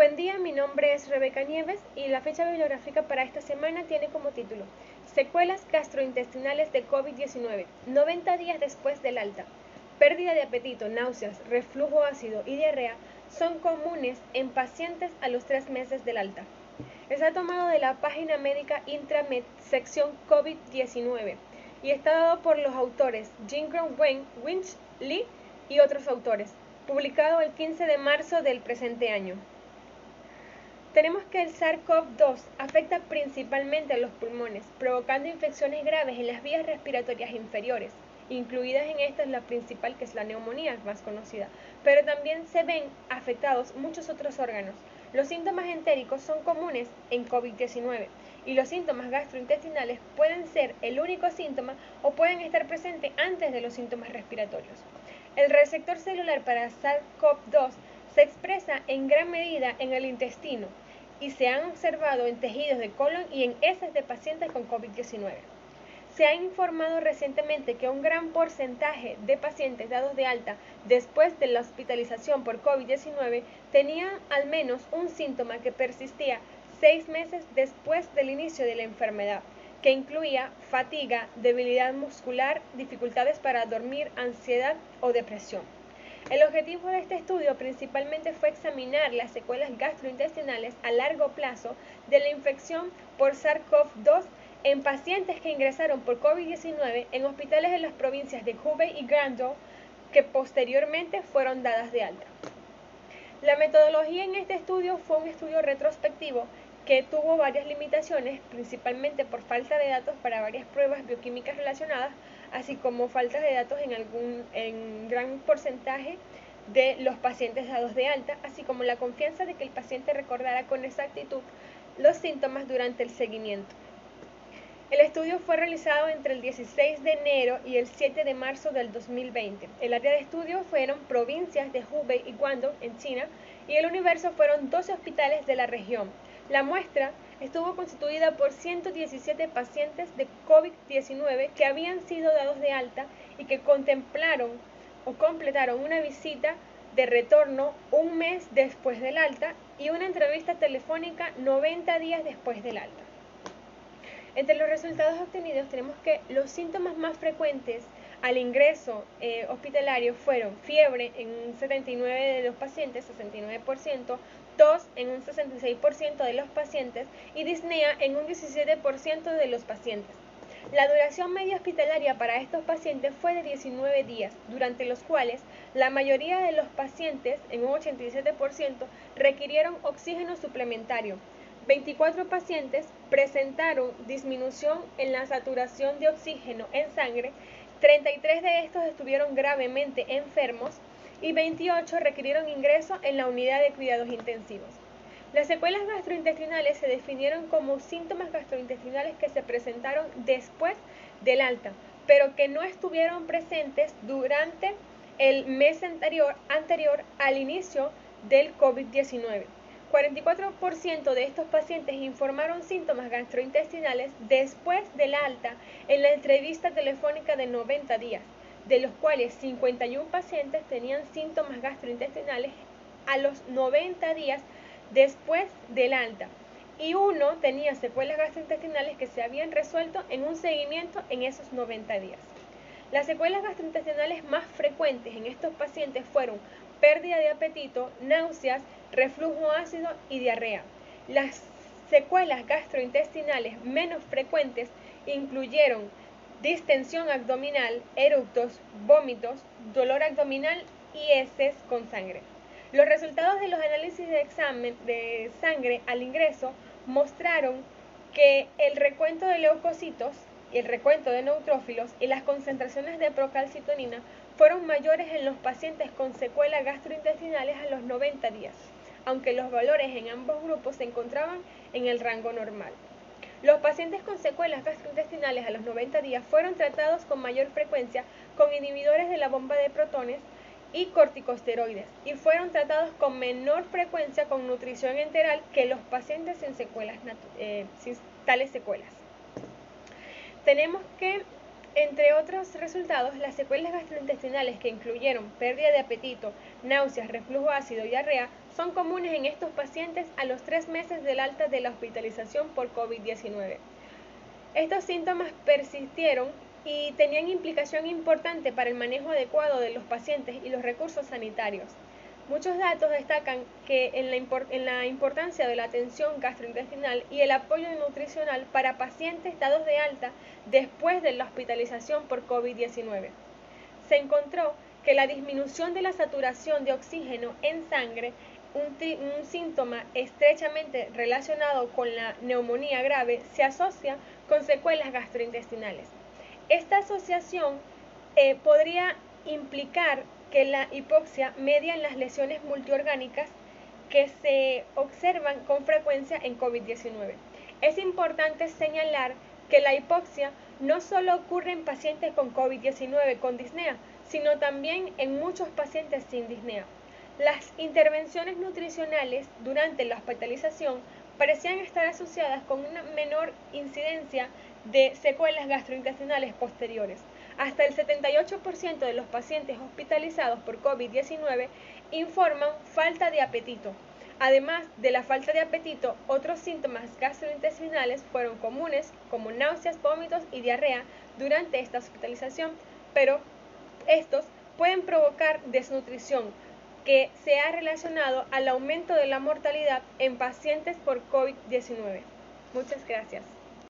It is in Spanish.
Buen día, mi nombre es Rebeca Nieves y la fecha bibliográfica para esta semana tiene como título Secuelas gastrointestinales de COVID-19, 90 días después del alta. Pérdida de apetito, náuseas, reflujo ácido y diarrea son comunes en pacientes a los 3 meses del alta. Está tomado de la página médica Intramed, sección COVID-19, y está dado por los autores Jingron Wen, Winch Lee y otros autores, publicado el 15 de marzo del presente año. Tenemos que el SARS-CoV-2 afecta principalmente a los pulmones, provocando infecciones graves en las vías respiratorias inferiores, incluidas en estas la principal, que es la neumonía más conocida, pero también se ven afectados muchos otros órganos. Los síntomas entéricos son comunes en COVID-19 y los síntomas gastrointestinales pueden ser el único síntoma o pueden estar presentes antes de los síntomas respiratorios. El receptor celular para SARS-CoV-2 se expresa en gran medida en el intestino y se han observado en tejidos de colon y en heces de pacientes con COVID-19. Se ha informado recientemente que un gran porcentaje de pacientes dados de alta después de la hospitalización por COVID-19 tenían al menos un síntoma que persistía 6 meses después del inicio de la enfermedad, que incluía fatiga, debilidad muscular, dificultades para dormir, ansiedad o depresión. El objetivo de este estudio principalmente fue examinar las secuelas gastrointestinales a largo plazo de la infección por SARS-CoV-2 en pacientes que ingresaron por COVID-19 en hospitales de las provincias de Hubei y Guangdong, que posteriormente fueron dadas de alta. La metodología en este estudio fue un estudio retrospectivo que tuvo varias limitaciones, principalmente por falta de datos para varias pruebas bioquímicas relacionadas, así como falta de datos en gran porcentaje de los pacientes dados de alta, así como la confianza de que el paciente recordara con exactitud los síntomas durante el seguimiento. El estudio fue realizado entre el 16 de enero y el 7 de marzo del 2020. El área de estudio fueron provincias de Hubei y Guangdong en China y el universo fueron 12 hospitales de la región. La muestra estuvo constituida por 117 pacientes de COVID-19 que habían sido dados de alta y que contemplaron o completaron una visita de retorno un mes después del alta y una entrevista telefónica 90 días después del alta. Entre los resultados obtenidos tenemos que los síntomas más frecuentes al ingreso hospitalario fueron fiebre en un 79% de los pacientes, 69%, tos en un 66% de los pacientes y disnea en un 17% de los pacientes. La duración media hospitalaria para estos pacientes fue de 19 días, durante los cuales la mayoría de los pacientes, en un 87%, requirieron oxígeno suplementario. 24 pacientes presentaron disminución en la saturación de oxígeno en sangre, 33 de estos estuvieron gravemente enfermos y 28 requirieron ingreso en la unidad de cuidados intensivos. Las secuelas gastrointestinales se definieron como síntomas gastrointestinales que se presentaron después del alta, pero que no estuvieron presentes durante el mes anterior al inicio del COVID-19. 44% de estos pacientes informaron síntomas gastrointestinales después del alta en la entrevista telefónica de 90 días, de los cuales 51 pacientes tenían síntomas gastrointestinales a los 90 días después del alta y uno tenía secuelas gastrointestinales que se habían resuelto en un seguimiento en esos 90 días. Las secuelas gastrointestinales más frecuentes en estos pacientes fueron pérdida de apetito, náuseas, reflujo ácido y diarrea. Las secuelas gastrointestinales menos frecuentes incluyeron distensión abdominal, eructos, vómitos, dolor abdominal y heces con sangre. Los resultados de los análisis de examen de sangre al ingreso mostraron que el recuento de leucocitos, el recuento de neutrófilos y las concentraciones de procalcitonina fueron mayores en los pacientes con secuelas gastrointestinales a los 90 días, aunque los valores en ambos grupos se encontraban en el rango normal. Los pacientes con secuelas gastrointestinales a los 90 días fueron tratados con mayor frecuencia con inhibidores de la bomba de protones y corticosteroides y fueron tratados con menor frecuencia con nutrición enteral que los pacientes sin tales secuelas. Tenemos que Entre otros resultados, las secuelas gastrointestinales que incluyeron pérdida de apetito, náuseas, reflujo ácido y diarrea son comunes en estos pacientes a los 3 meses del alta de la hospitalización por COVID-19. Estos síntomas persistieron y tenían implicación importante para el manejo adecuado de los pacientes y los recursos sanitarios. Muchos datos destacan que en la importancia de la atención gastrointestinal y el apoyo nutricional para pacientes dados de alta después de la hospitalización por COVID-19. Se encontró que la disminución de la saturación de oxígeno en sangre, un síntoma estrechamente relacionado con la neumonía grave, se asocia con secuelas gastrointestinales. Esta asociación podría implicar que la hipoxia media en las lesiones multiorgánicas que se observan con frecuencia en COVID-19. Es importante señalar que la hipoxia no solo ocurre en pacientes con COVID-19 con disnea, sino también en muchos pacientes sin disnea. Las intervenciones nutricionales durante la hospitalización parecían estar asociadas con una menor incidencia de secuelas gastrointestinales posteriores. Hasta el 78% de los pacientes hospitalizados por COVID-19 informan falta de apetito. Además de la falta de apetito, otros síntomas gastrointestinales fueron comunes, como náuseas, vómitos y diarrea durante esta hospitalización, pero estos pueden provocar desnutrición, que se ha relacionado al aumento de la mortalidad en pacientes por COVID-19. Muchas gracias.